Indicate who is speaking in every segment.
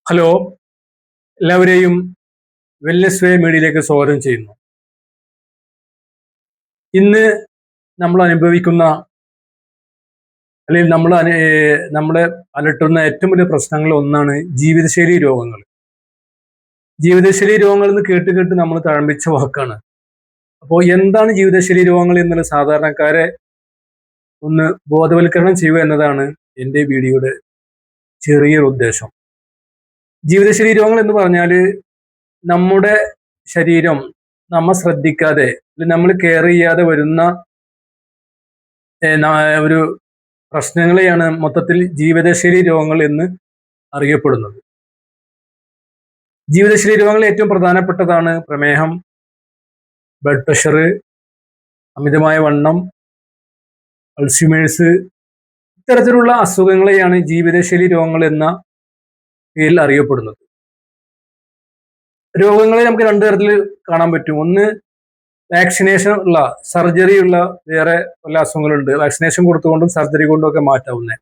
Speaker 1: Hello, എല്ലാവരെയും wellness വേ മീഡിയയിലേക്ക് സ്വാഗതം ചെയ്യുന്നു. ഇന്ന് നമ്മൾ അനുഭവിക്കുന്ന അല്ലെങ്കിൽ നമ്മളെ അലട്ടുന്ന ഏറ്റവും വലിയ പ്രശ്നങ്ങളിൽ ഒന്നാണ് ജീവിതശൈലി രോഗങ്ങൾ. ജീവിതശൈലി രോഗങ്ങൾ എന്ന് കേട്ട് കേട്ട് നമ്മൾ തഴമ്പിച്ച വാക്കാണ്. അപ്പോൾ എന്താണ് ജീവിതശൈലി രോഗങ്ങൾ എന്നുള്ള സാധാരണക്കാരെ ഒന്ന് ബോധവൽക്കരണം ചെയ്യുക എന്നതാണ് എൻ്റെ വീഡിയോയുടെ ചെറിയൊരു ഉദ്ദേശം. ജീവിതശൈലി രോഗങ്ങൾ എന്ന് പറഞ്ഞാൽ നമ്മുടെ ശരീരം നമ്മ ശ്രദ്ധിക്കാതെ നമ്മൾ കെയർ ചെയ്യാതെ വരുന്ന ഒരു പ്രശ്നങ്ങളെയാണ് മൊത്തത്തിൽ ജീവിതശൈലി രോഗങ്ങൾ എന്ന് അറിയപ്പെടുന്നത്. ജീവിതശൈലി രോഗങ്ങൾ ഏറ്റവും പ്രധാനപ്പെട്ടതാണ് പ്രമേഹം, ബ്ലഡ് പ്രഷർ, അമിതമായ വണ്ണം, അൾഷിമേഴ്സ്. ഇത്തരത്തിലുള്ള അസുഖങ്ങളെയാണ് ജീവിതശൈലി രോഗങ്ങൾ എന്ന പേരിൽ അറിയപ്പെടുന്നത്. രോഗങ്ങളെ നമുക്ക് രണ്ടു തരത്തിൽ കാണാൻ പറ്റും. ഒന്ന്, വാക്സിനേഷൻ ഉള്ള, സർജറി ഉള്ള വേറെ പല അസുഖങ്ങളുണ്ട്. വാക്സിനേഷൻ കൊടുത്തുകൊണ്ടും സർജറി കൊണ്ടും ഒക്കെ മാറ്റാവുന്നത്.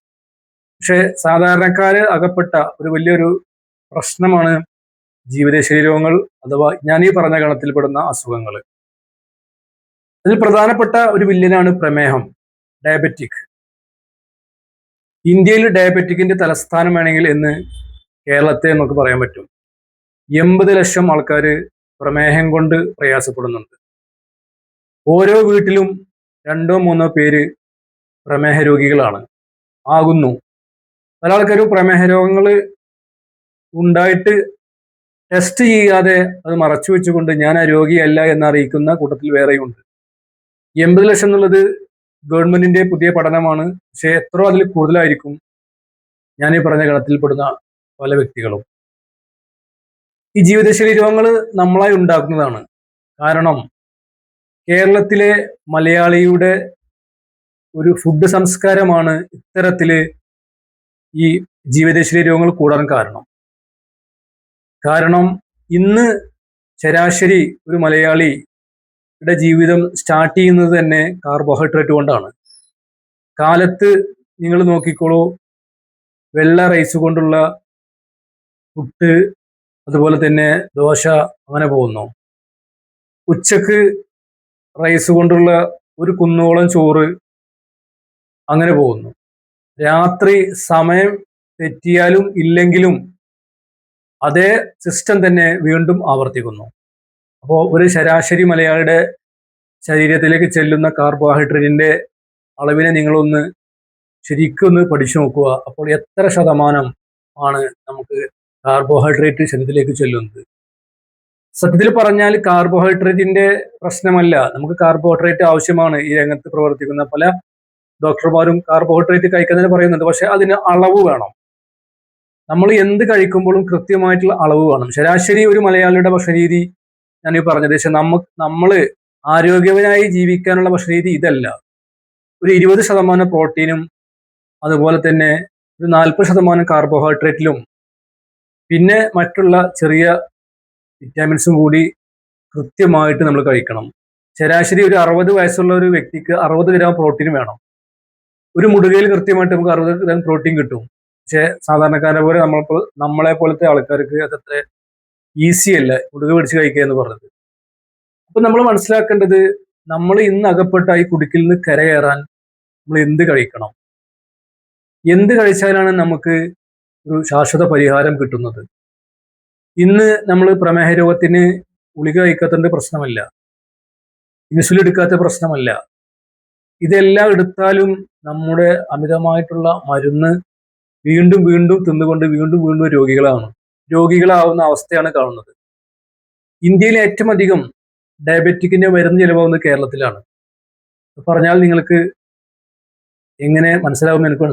Speaker 1: പക്ഷെ സാധാരണക്കാര് അകപ്പെട്ട ഒരു വലിയൊരു പ്രശ്നമാണ് ജീവിതശൈലി രോഗങ്ങൾ, അഥവാ ഞാൻ ഈ പറഞ്ഞ ഗണത്തിൽപ്പെടുന്ന അസുഖങ്ങൾ. അതിൽ പ്രധാനപ്പെട്ട ഒരു വില്ലനാണ് പ്രമേഹം, ഡയബറ്റിക്. ഇന്ത്യയിൽ ഡയബറ്റിക്കിന്റെ തലസ്ഥാനം വേണമെങ്കിൽ എന്ന് കേരളത്തെ നമുക്ക് പറയാൻ പറ്റും. 80 ലക്ഷം ആൾക്കാർ പ്രമേഹം കൊണ്ട് പ്രയാസപ്പെടുന്നുണ്ട്. ഓരോ വീട്ടിലും 2-3 പേര് പ്രമേഹ രോഗികളാണ് ആകുന്നു. പല ആൾക്കാരും പ്രമേഹ രോഗങ്ങൾ ഉണ്ടായിട്ട് ടെസ്റ്റ് ചെയ്യാതെ അത് മറച്ചു വെച്ചുകൊണ്ട് ഞാൻ ആ രോഗിയല്ല എന്നറിയിക്കുന്ന കൂട്ടത്തിൽ വേറെയുണ്ട്. 80 ലക്ഷം എന്നുള്ളത് ഗവൺമെന്റിന്റെ പുതിയ പഠനമാണ്. പക്ഷെ എത്രയോ അതിൽ കൂടുതലായിരിക്കും ഞാൻ ഈ പറഞ്ഞ ഗണത്തിൽപ്പെടുന്ന പല വ്യക്തികളും. ഈ ജീവിതശൈലി രോഗങ്ങൾ നമ്മളായി ഉണ്ടാക്കുന്നതാണ്. കാരണം കേരളത്തിലെ മലയാളിയുടെ ഒരു ഫുഡ് സംസ്കാരമാണ് ഇത്തരത്തില് ഈ ജീവിതശൈലി രോഗങ്ങൾ കൂടാൻ കാരണം ഇന്ന് ശരാശരി ഒരു മലയാളിയുടെ ജീവിതം സ്റ്റാർട്ട് ചെയ്യുന്നത് തന്നെ കാർബോഹൈഡ്രേറ്റ് കൊണ്ടാണ്. കാലത്ത് നിങ്ങൾ നോക്കിക്കോളൂ, വെള്ള റൈസ് കൊണ്ടുള്ള പുട്ട്, അതുപോലെ തന്നെ ദോശ, അങ്ങനെ പോകുന്നു. ഉച്ചക്ക് റൈസ് കൊണ്ടുള്ള ഒരു കുന്നോളം ചോറ്, അങ്ങനെ പോകുന്നു. രാത്രി സമയം തെറ്റിയാലും ഇല്ലെങ്കിലും അതേ സിസ്റ്റം തന്നെ വീണ്ടും ആവർത്തിക്കുന്നു. അപ്പോൾ ഒരു ശരാശരി മലയാളിയുടെ ശരീരത്തിലേക്ക് ചെല്ലുന്ന കാർബോഹൈഡ്രേറ്റിന്റെ അളവിനെ നിങ്ങളൊന്ന് ശരിക്കൊന്ന് പഠിച്ചു നോക്കുക. അപ്പോൾ എത്ര ശതമാനം ആണ് നമുക്ക് കാർബോഹൈഡ്രേറ്റ് ശരീരത്തിലേക്ക് ചെല്ലുന്നത്? സത്യത്തിൽ പറഞ്ഞാൽ കാർബോഹൈഡ്രേറ്റിന്റെ പ്രശ്നമല്ല, നമുക്ക് കാർബോഹൈഡ്രേറ്റ് ആവശ്യമാണ്. ഈ രംഗത്ത് പ്രവർത്തിക്കുന്ന പല ഡോക്ടർമാരും കാർബോഹൈഡ്രേറ്റ് കഴിക്കുന്നതിന് പറയുന്നുണ്ട്. പക്ഷെ അതിന് അളവ് വേണം. നമ്മൾ എന്ത് കഴിക്കുമ്പോഴും കൃത്യമായിട്ടുള്ള അളവ് വേണം. ശരാശരി ഒരു മലയാളിയുടെ ഭക്ഷണരീതി ഞാൻ ഈ പറഞ്ഞത്. പക്ഷെ നമ്മൾ ആരോഗ്യവനായി ജീവിക്കാനുള്ള ഭക്ഷണരീതി ഇതല്ല. ഒരു 20% പ്രോട്ടീനും അതുപോലെ തന്നെ ഒരു 40% കാർബോഹൈഡ്രേറ്റിലും പിന്നെ മറ്റുള്ള ചെറിയ വിറ്റാമിൻസും കൂടി കൃത്യമായിട്ട് നമ്മൾ കഴിക്കണം. ശരാശരി ഒരു 60 വയസ്സുള്ള ഒരു വ്യക്തിക്ക് 60 ഗ്രാം പ്രോട്ടീൻ വേണം. ഒരു മുടുകയിൽ കൃത്യമായിട്ട് നമുക്ക് 60 ഗ്രാം പ്രോട്ടീൻ കിട്ടും. പക്ഷെ സാധാരണക്കാരെ പോലെ നമ്മളെ പോലത്തെ ആൾക്കാർക്ക് അതത്ര ഈസി അല്ല മുടുക പിടിച്ച് കഴിക്കുക എന്ന് പറഞ്ഞത്. അപ്പൊ നമ്മൾ മനസ്സിലാക്കേണ്ടത്, നമ്മൾ ഇന്ന് അകപ്പെട്ട ഈ കുടുക്കിൽ നിന്ന് കരകയറാൻ നമ്മൾ എന്ത് കഴിക്കണം, എന്ത് കഴിച്ചാലാണ് നമുക്ക് ഒരു ശാശ്വത പരിഹാരം കിട്ടുന്നത്? ഇന്ന് നമ്മൾ പ്രമേഹ രോഗത്തിന് ഗുളിക കഴിക്കാത്തതിന്റെ പ്രശ്നമല്ല, ഇൻസുലിൻ എടുക്കാത്ത പ്രശ്നമല്ല. ഇതെല്ലാം എടുത്താലും നമ്മുടെ അമിതമായിട്ടുള്ള മരുന്ന് വീണ്ടും വീണ്ടും തിന്നുകൊണ്ട് വീണ്ടും വീണ്ടും രോഗികളാവുന്ന അവസ്ഥയാണ് കാണുന്നത്. ഇന്ത്യയിൽ ഏറ്റവും അധികം ഡയബറ്റിക്കിന്റെ മരുന്ന് ചിലവാകുന്നത് കേരളത്തിലാണ്. പറഞ്ഞാൽ നിങ്ങൾക്ക് എങ്ങനെ മനസ്സിലാവുമെന്ന് എനിക്ക്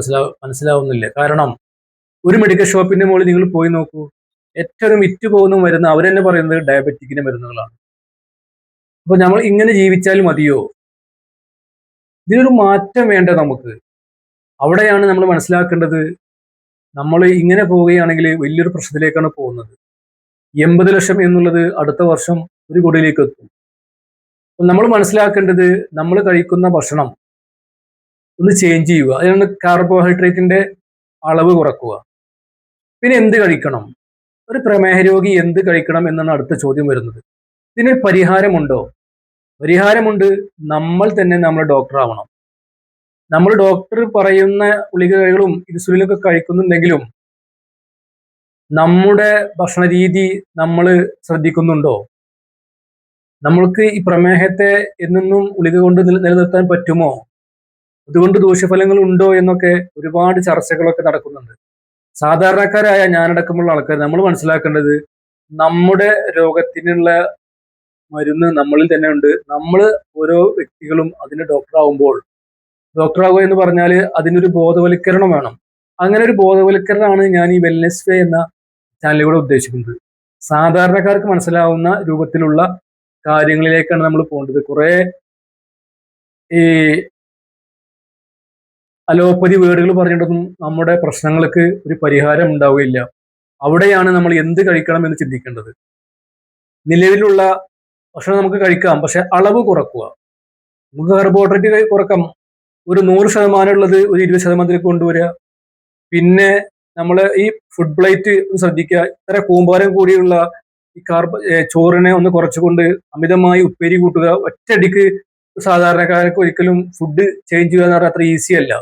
Speaker 1: മനസ്സിലാവുന്നില്ല. കാരണം ഒരു മെഡിക്കൽ ഷോപ്പിന്റെ മുകളിൽ നിങ്ങൾ പോയി നോക്കൂ, ഏറ്റവും വിറ്റ് പോകുന്ന മരുന്ന് അവർ തന്നെ പറയുന്നത് ഡയബറ്റിക്കിന്റെ മരുന്നുകളാണ്. അപ്പൊ നമ്മൾ ഇങ്ങനെ ജീവിച്ചാൽ മതിയോ? ഇതിനൊരു മാറ്റം വേണ്ട നമുക്ക്. അവിടെയാണ് നമ്മൾ മനസ്സിലാക്കേണ്ടത്, നമ്മൾ ഇങ്ങനെ പോവുകയാണെങ്കിൽ വലിയൊരു പ്രശ്നത്തിലേക്കാണ് പോകുന്നത്. 80 ലക്ഷം എന്നുള്ളത് അടുത്ത വർഷം 1 കോടിയിലേക്ക് എത്തും. അപ്പൊ നമ്മൾ മനസ്സിലാക്കേണ്ടത്, നമ്മൾ കഴിക്കുന്ന ഭക്ഷണം ഒന്ന് ചേഞ്ച് ചെയ്യുക. അതിനാണ് കാർബോഹൈഡ്രേറ്റിന്റെ അളവ് കുറക്കുക. പിന്നെ എന്ത് കഴിക്കണം? ഒരു പ്രമേഹ രോഗി എന്ത് കഴിക്കണം എന്നാണ് അടുത്ത ചോദ്യം വരുന്നത്. ഇതിന് പരിഹാരമുണ്ടോ? പരിഹാരമുണ്ട്. നമ്മൾ തന്നെ നമ്മുടെ ഡോക്ടർ ആവണം. നമ്മൾ ഡോക്ടർ പറയുന്ന ഗുളികകളും ഇൻസുലിനൊക്കെ കഴിക്കുന്നുണ്ടെങ്കിലും നമ്മുടെ ഭക്ഷണ രീതി നമ്മൾ ശ്രദ്ധിക്കുന്നുണ്ടോ? നമ്മൾക്ക് ഈ പ്രമേഹത്തെ എന്നെന്നും ഗുളിക കൊണ്ട് നിലനിർത്താൻ പറ്റുമോ? അതുകൊണ്ട് ദൂഷ്യഫലങ്ങൾ ഉണ്ടോ എന്നൊക്കെ ഒരുപാട് ചർച്ചകളൊക്കെ നടക്കുന്നുണ്ട്. സാധാരണക്കാരായ ഞാനടക്കമുള്ള ആൾക്കാർ നമ്മൾ മനസ്സിലാക്കേണ്ടത് നമ്മുടെ രോഗത്തിനുള്ള മരുന്ന് നമ്മളിൽ തന്നെ ഉണ്ട്. നമ്മൾ ഓരോ വ്യക്തികളും അതിന് ഡോക്ടറാവുക എന്ന് പറഞ്ഞാൽ അതിനൊരു ബോധവൽക്കരണം വേണം. അങ്ങനെ ഒരു ബോധവൽക്കരണമാണ് ഞാൻ ഈ വെൽനെസ് വേ എന്ന ചാനലിലൂടെ ഉദ്ദേശിക്കുന്നത്. സാധാരണക്കാർക്ക് മനസ്സിലാവുന്ന രൂപത്തിലുള്ള കാര്യങ്ങളിലേക്കാണ് നമ്മൾ പോകേണ്ടത്. കുറെ ഈ അലോപ്പതി വേർഡുകൾ പറഞ്ഞിട്ടൊന്നും നമ്മുടെ പ്രശ്നങ്ങൾക്ക് ഒരു പരിഹാരം ഉണ്ടാവുകയില്ല. അവിടെയാണ് നമ്മൾ എന്ത് കഴിക്കണം എന്ന് ചിന്തിക്കേണ്ടത്. നിലവിലുള്ള ഭക്ഷണം നമുക്ക് കഴിക്കാം, പക്ഷെ അളവ് കുറക്കുക. നമുക്ക് കാർബോഹൈഡ്രേറ്റ് കുറക്കാം. ഒരു 100% ഉള്ളത് ഒരു 20% കൊണ്ടുവരിക. പിന്നെ നമ്മൾ ഈ ഫുഡ് പ്ലേറ്റ് ശ്രദ്ധിക്കുക. ഇത്ര കൂമ്പാരം കൂടിയുള്ള ഈ ചോറിനെ ഒന്ന് കുറച്ചുകൊണ്ട് അമിതമായി ഉപ്പേരി കൂട്ടുക. ഒറ്റയടിക്ക് സാധാരണക്കാർക്ക് ഒരിക്കലും ഫുഡ് ചേഞ്ച് ചെയ്യുക എന്ന് പറഞ്ഞാൽ അത്ര ഈസി അല്ല.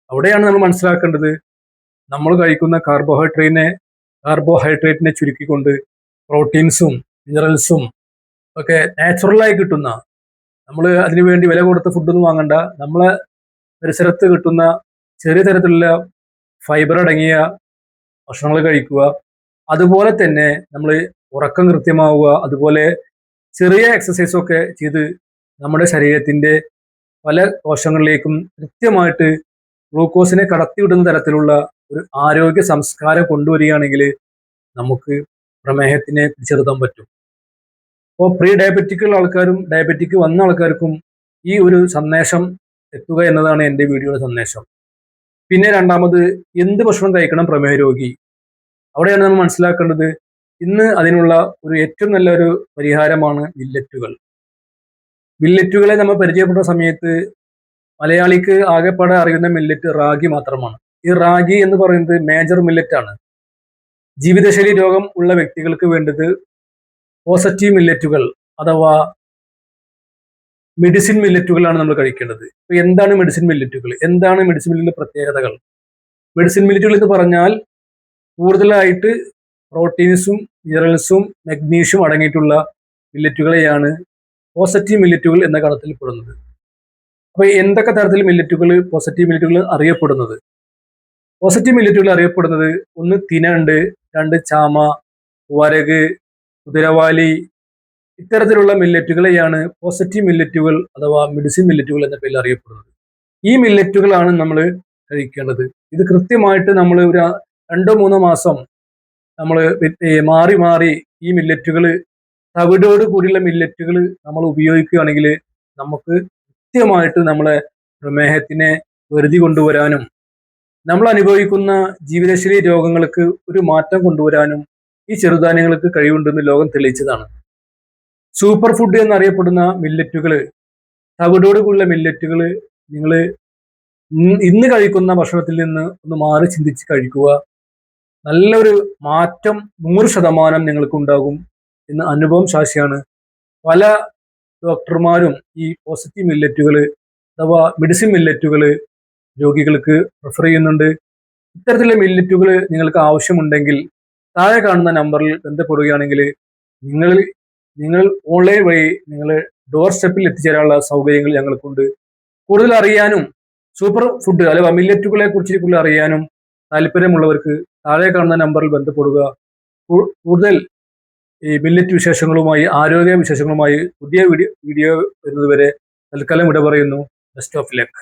Speaker 1: അവിടെയാണ് നമ്മൾ മനസ്സിലാക്കേണ്ടത് നമ്മൾ കഴിക്കുന്ന കാർബോഹൈഡ്രേറ്റിനെ ചുരുക്കിക്കൊണ്ട് പ്രോട്ടീൻസും മിനറൽസും ഒക്കെ നാച്ചുറലായി കിട്ടുന്ന, നമ്മൾ അതിനുവേണ്ടി വില കൊടുത്ത ഫുഡൊന്നും വാങ്ങണ്ട, നമ്മളെ പരിസരത്ത് കിട്ടുന്ന ചെറിയ തരത്തിലുള്ള ഫൈബർ അടങ്ങിയ ഭക്ഷണങ്ങൾ കഴിക്കുക. അതുപോലെ തന്നെ നമ്മൾ ഉറക്കം കൃത്യമാവുക. അതുപോലെ ചെറിയ എക്സസൈസൊക്കെ ചെയ്ത് നമ്മുടെ ശരീരത്തിന്റെ പല കോശങ്ങളിലേക്കും കൃത്യമായിട്ട് ഗ്ലൂക്കോസിനെ കടത്തിവിടുന്ന തരത്തിലുള്ള ഒരു ആരോഗ്യ സംസ്കാരം കൊണ്ടുവരികയാണെങ്കിൽ നമുക്ക് പ്രമേഹത്തിനെ പിടിച്ചെടുക്കാൻ പറ്റും. അപ്പോൾ പ്രീ ഡയബറ്റിക്കുള്ള ആൾക്കാരും ഡയബറ്റിക് വന്ന ആൾക്കാർക്കും ഈ ഒരു സന്ദേശം എത്തുക എന്നതാണ് എൻ്റെ വീഡിയോയുടെ സന്ദേശം. പിന്നെ രണ്ടാമത്, എന്ത് ഭക്ഷണം കഴിക്കണം പ്രമേഹ രോഗി? അവിടെയാണ് നമ്മൾ മനസ്സിലാക്കേണ്ടത് ഇന്ന് അതിനുള്ള ഒരു ഏറ്റവും നല്ലൊരു പരിഹാരമാണ് മില്ലറ്റുകൾ. മില്ലറ്റുകളെ നമ്മൾ പരിചയപ്പെട്ട സമയത്ത് മലയാളിക്ക് ആകെപ്പാടെ അറിയുന്ന മില്ലറ്റ് റാഗി മാത്രമാണ്. ഈ റാഗി എന്ന് പറയുന്നത് മേജർ മില്ലറ്റ് ആണ്. ജീവിതശൈലി രോഗം ഉള്ള വ്യക്തികൾക്ക് വേണ്ടത് പോസിറ്റീവ് മില്ലറ്റുകൾ അഥവാ മെഡിസിൻ മില്ലറ്റുകളാണ് നമ്മൾ കഴിക്കേണ്ടത്. ഇപ്പൊ എന്താണ് മെഡിസിൻ മില്ലറ്റുകൾ? എന്താണ് മെഡിസിൻ മില്ലറ്റിന്റെ പ്രത്യേകതകൾ? മെഡിസിൻ മില്ലറ്റുകൾ എന്ന് പറഞ്ഞാൽ കൂടുതലായിട്ട് പ്രോട്ടീൻസും മിനറൽസും മഗ്നീഷ്യം അടങ്ങിയിട്ടുള്ള മില്ലറ്റുകളെയാണ് പോസിറ്റീവ് മില്ലറ്റുകൾ എന്ന ഗണത്തിൽ പെടുന്നത്. അപ്പൊ എന്തൊക്കെ തരത്തിൽ പോസിറ്റീവ് മില്ലറ്റുകൾ അറിയപ്പെടുന്നത്? പോസിറ്റീവ് മില്ലറ്റുകൾ അറിയപ്പെടുന്നത് ഒന്ന് തിന ഉണ്ട്, രണ്ട് ചാമ, വരക്, കുതിരവാലി, ഇത്തരത്തിലുള്ള മില്ലറ്റുകളെയാണ് പോസിറ്റീവ് മില്ലറ്റുകൾ അഥവാ മെഡിസിൻ മില്ലറ്റുകൾ എന്ന പേരിൽ അറിയപ്പെടുന്നത്. ഈ മില്ലറ്റുകളാണ് നമ്മൾ കഴിക്കേണ്ടത്. ഇത് കൃത്യമായിട്ട് നമ്മൾ ഒരു 2-3 മാസം നമ്മൾ മാറി മാറി ഈ മില്ലറ്റുകൾ, തവിടോട് കൂടിയുള്ള മില്ലറ്റുകൾ നമ്മൾ ഉപയോഗിക്കുകയാണെങ്കിൽ നമുക്ക് കൃത്യമായിട്ട് നമ്മളെ പ്രമേഹത്തിനെ വെറുതി കൊണ്ടുവരാനും നമ്മൾ അനുഭവിക്കുന്ന ജീവിതശൈലി രോഗങ്ങൾക്ക് ഒരു മാറ്റം കൊണ്ടുവരാനും ഈ ചെറുധാന്യങ്ങൾക്ക് കഴിവുണ്ടെന്ന് ലോകം തെളിയിച്ചതാണ്. സൂപ്പർ ഫുഡ് എന്നറിയപ്പെടുന്ന മില്ലറ്റുകൾ, തവിടോട് കൂടിയുള്ള മില്ലറ്റുകൾ നിങ്ങൾ ഇന്ന് കഴിക്കുന്ന ഭക്ഷണത്തിൽ നിന്ന് ഒന്ന് മാറി ചിന്തിച്ച് കഴിക്കുക. നല്ലൊരു മാറ്റം 100% നിങ്ങൾക്ക് ഉണ്ടാകും എന്ന് അനുഭവം സാക്ഷിയാണ്. പല ഡോക്ടർമാരും ഈ പോസിറ്റീവ് മില്ലറ്റുകൾ അഥവാ മെഡിസിൻ മില്ലറ്റുകൾ രോഗികൾക്ക് റെഫർ ചെയ്യുന്നുണ്ട്. ഇത്തരത്തിലുള്ള മില്ലറ്റുകൾ നിങ്ങൾക്ക് ആവശ്യമുണ്ടെങ്കിൽ താഴെ കാണുന്ന നമ്പറിൽ ബന്ധപ്പെടുകയാണെങ്കിൽ നിങ്ങൾ ഓൺലൈൻ വഴി നിങ്ങൾ ഡോർ സ്റ്റെപ്പിൽ എത്തിച്ചേരാനുള്ള സൗകര്യങ്ങൾ ഞങ്ങൾക്കുണ്ട്. കൂടുതൽ അറിയാനും സൂപ്പർ ഫുഡ് അഥവാ മില്ലറ്റുകളെ കുറിച്ച് കൂടുതൽ അറിയാനും താല്പര്യമുള്ളവർക്ക് താഴെ കാണുന്ന നമ്പറിൽ ബന്ധപ്പെടുക. കൂടുതൽ ഈ മില്ലറ്റ് വിശേഷങ്ങളുമായി, ആരോഗ്യ വിശേഷങ്ങളുമായി പുതിയ വീഡിയോ വരുന്നതുവരെ തൽക്കാലം വിട പറയുന്നു. Best of luck.